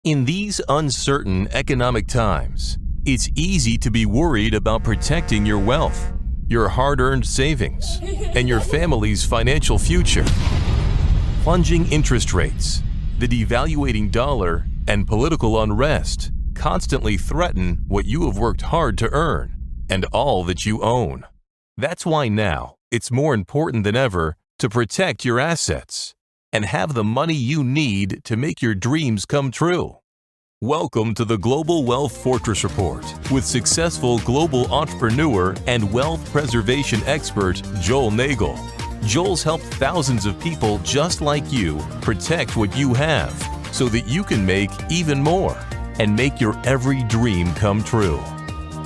In these uncertain economic times, it's easy to be worried about protecting your wealth, your hard-earned savings, and your family's financial future. Plunging interest rates, the devaluating dollar, and political unrest constantly threaten what you have worked hard to earn and all that you own. That's why now it's more important than ever to protect your assets and have the money you need to make your dreams come true. Welcome to the Global Wealth Fortress Report with successful global entrepreneur and wealth preservation expert Joel Nagel. Joel's helped thousands of people just like you protect what you have so that you can make even more and make your every dream come true.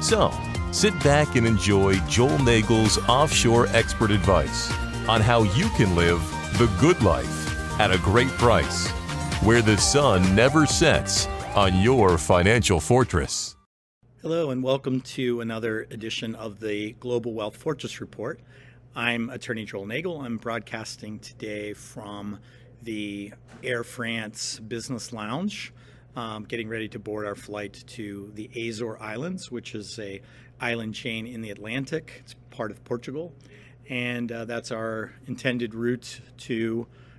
So, sit back and enjoy Joel Nagel's offshore expert advice on how you can live the good life at a great price, where the sun never sets on your financial fortress. Hello and welcome to another edition of the Global Wealth Fortress Report. I'm attorney Joel Nagel. I'm broadcasting today from the Air France Business Lounge, getting ready to board our flight to the Azores Islands, which is a island chain in the Atlantic. It's part of Portugal, and that's our intended route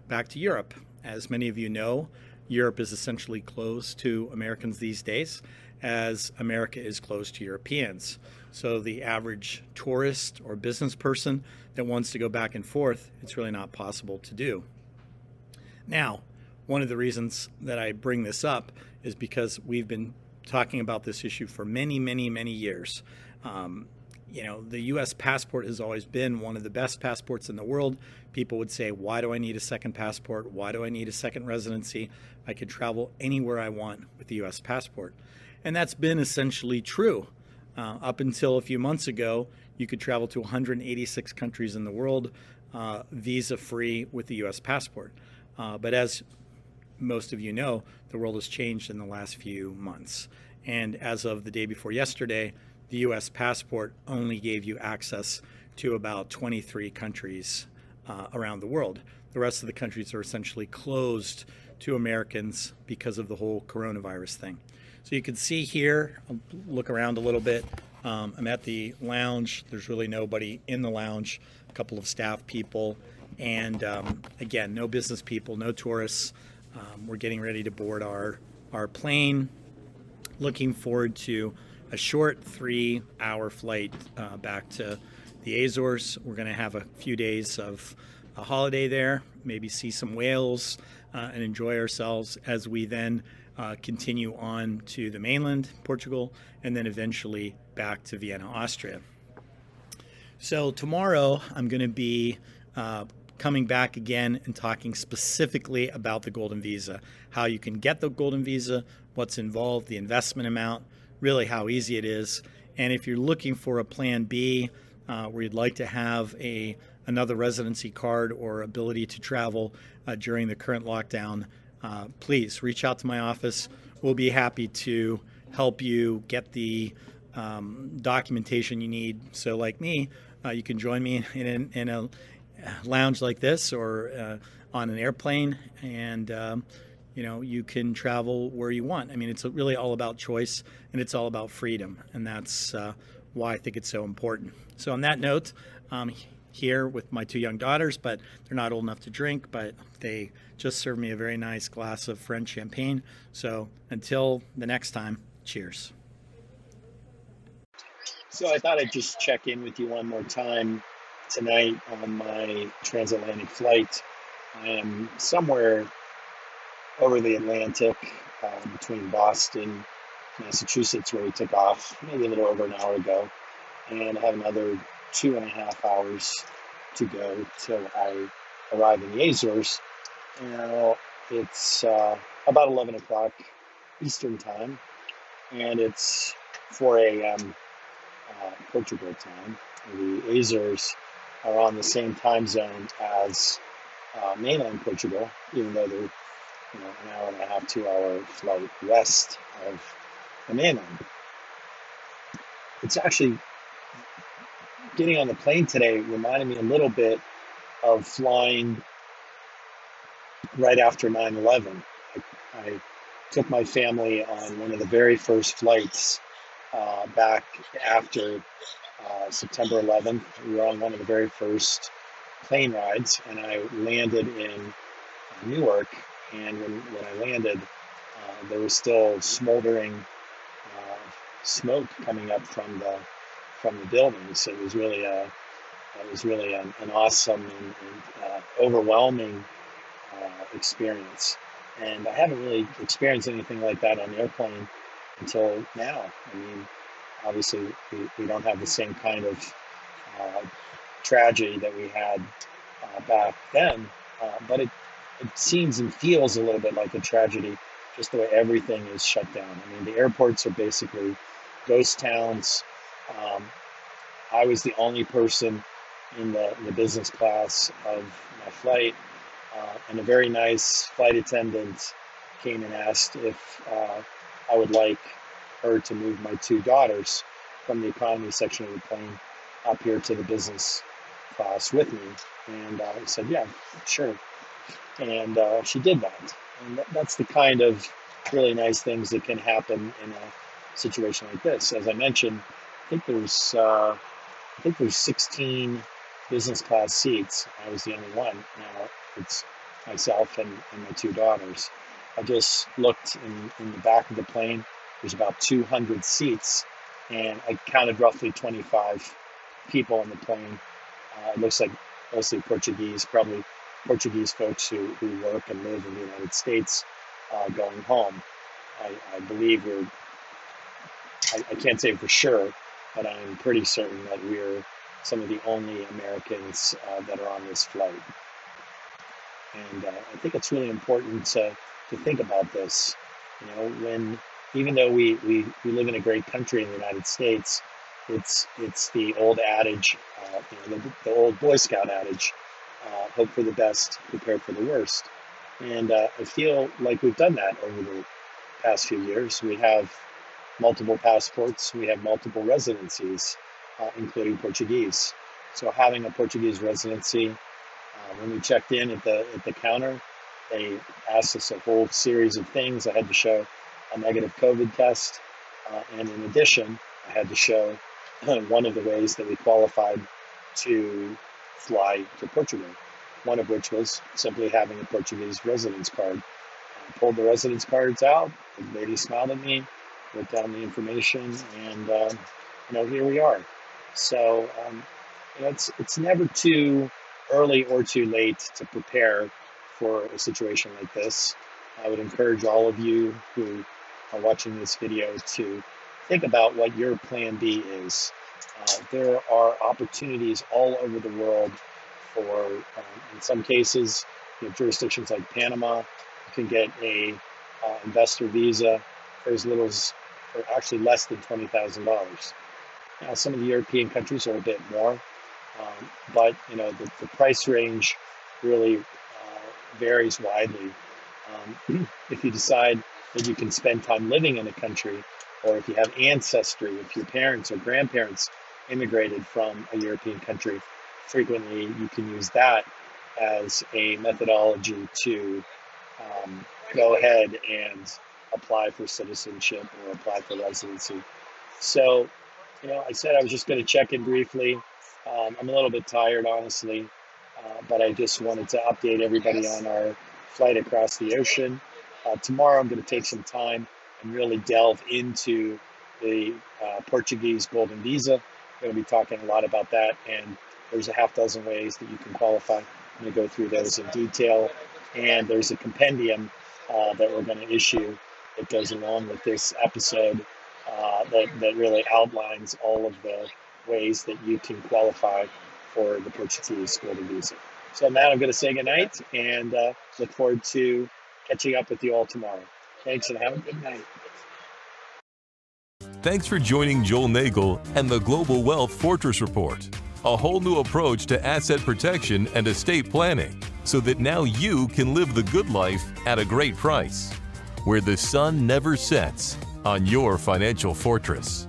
back to Europe. As many of you know, Europe is essentially closed to Americans these days, as America is closed to Europeans. So the average tourist or business person that wants to go back and forth, it's really not possible to do. Now, one of the reasons that I bring this up is because we've been talking about this issue for many years. The U.S. passport has always been one of the best passports in the world. People would say, why do I need a second passport? Why do I need a second residency? I could travel anywhere I want with the U.S. passport. And that's been essentially true. Up until a few months ago, you could travel to 186 countries in the world, visa-free with the U.S. passport. But as most of you know, the world has changed in the last few months. And as of the day before yesterday, the U.S. passport only gave you access to about 23 countries around the world. The rest of the countries are essentially closed to Americans because of the whole coronavirus thing. So you can see here, I'll look around a little bit. I'm at the lounge. There's really nobody in the lounge, a couple of staff people, and again, no business people, no tourists. We're getting ready to board our plane. Looking forward to a short 3-hour flight back to the Azores. We're going to have a few days of a holiday there, maybe see some whales and enjoy ourselves as we then continue on to the mainland, Portugal, and then eventually back to Vienna, Austria. So tomorrow I'm going to be coming back again and talking specifically about the Golden Visa, how you can get the Golden Visa, what's involved, the investment amount, really how easy it is. And if you're looking for a plan B, where you'd like to have another residency card or ability to travel during the current lockdown, please reach out to my office. We'll be happy to help you get the documentation you need. So like me, you can join me in a lounge like this or on an airplane, and you can travel where you want. I mean, it's really all about choice, and it's all about freedom, and that's why I think it's so important. So on that note, I'm here with my 2 young daughters, but they're not old enough to drink, but they just served me a very nice glass of French champagne. So until the next time, cheers. So I thought I'd just check in with you one more time tonight on my transatlantic flight. I am somewhere over the Atlantic, between Boston, Massachusetts, where we took off maybe a little over an hour ago, and I have another 2.5 hours to go till I arrive in the Azores. Now it's about 11 o'clock Eastern time, and it's 4 a.m. Portugal time. The Azores are on the same time zone as mainland Portugal, even though they're an hour and a half, 2-hour flight west of the mainland. It's actually, getting on the plane today reminded me a little bit of flying right after 9/11. I took my family on one of the very first flights back after September 11th. We were on one of the very first plane rides, and I landed in Newark. And when I landed, there was still smoldering smoke coming up from the building. So it was really an awesome and overwhelming experience. And I haven't really experienced anything like that on the airplane until now. I mean, obviously we don't have the same kind of tragedy that we had back then, but it seems and feels a little bit like a tragedy, just the way everything is shut down. I mean, the airports are basically ghost towns. I was the only person in the business class of my flight, and a very nice flight attendant came and asked if I would like her to move my two daughters from the economy section of the plane up here to the business class with me. And I said, yeah, sure. And she did that. And that's the kind of really nice things that can happen in a situation like this. As I mentioned, I think there's 16 business class seats. I was the only one. Now it's myself and my two daughters. I just looked in the back of the plane. There's about 200 seats, and I counted roughly 25 people on the plane. It looks like mostly Portuguese, probably Portuguese folks who work and live in the United States going home. I believe I can't say for sure, but I'm pretty certain that we're some of the only Americans that are on this flight. And I think it's really important to think about this. You know, even though we live in a great country in the United States, it's the old adage, the old Boy Scout adage, hope for the best, prepare for the worst. And I feel like we've done that over the past few years. We have multiple passports, we have multiple residencies, including Portuguese. So having a Portuguese residency, when we checked in at the counter, they asked us a whole series of things. I had to show a negative COVID test, and in addition, I had to show one of the ways that we qualified to fly to Portugal, one of which was simply having a Portuguese residence card. I pulled the residence cards out, the lady smiled at me, wrote down the information, and here we are. So it's never too early or too late to prepare for a situation like this. I would encourage all of you who are watching this video to think about what your plan B is. There are opportunities all over the world for, in some cases, jurisdictions like Panama, you can get a investor visa for as little as, or actually less than $20,000. Now, some of the European countries are a bit more, but the price range really varies widely. If you decide that you can spend time living in a country, or if you have ancestry, if your parents or grandparents immigrated from a European country, frequently you can use that as a methodology to go ahead and apply for citizenship or apply for residency. So, I said I was just going to check in briefly. I'm a little bit tired, honestly, but I just wanted to update everybody on our flight across the ocean. Tomorrow I'm going to take some time and really delve into the Portuguese Golden Visa. I'm going to be talking a lot about that, and there's a half dozen ways that you can qualify. I'm going to go through those in detail, and there's a compendium that we're going to issue that goes along with this episode that really outlines all of the ways that you can qualify for the Portuguese Golden Visa. So now I'm going to say goodnight and look forward to catching up with you all tomorrow. Thanks and have a good night. Thanks for joining Joel Nagel and the Global Wealth Fortress Report, a whole new approach to asset protection and estate planning, so that now you can live the good life at a great price, where the sun never sets on your financial fortress.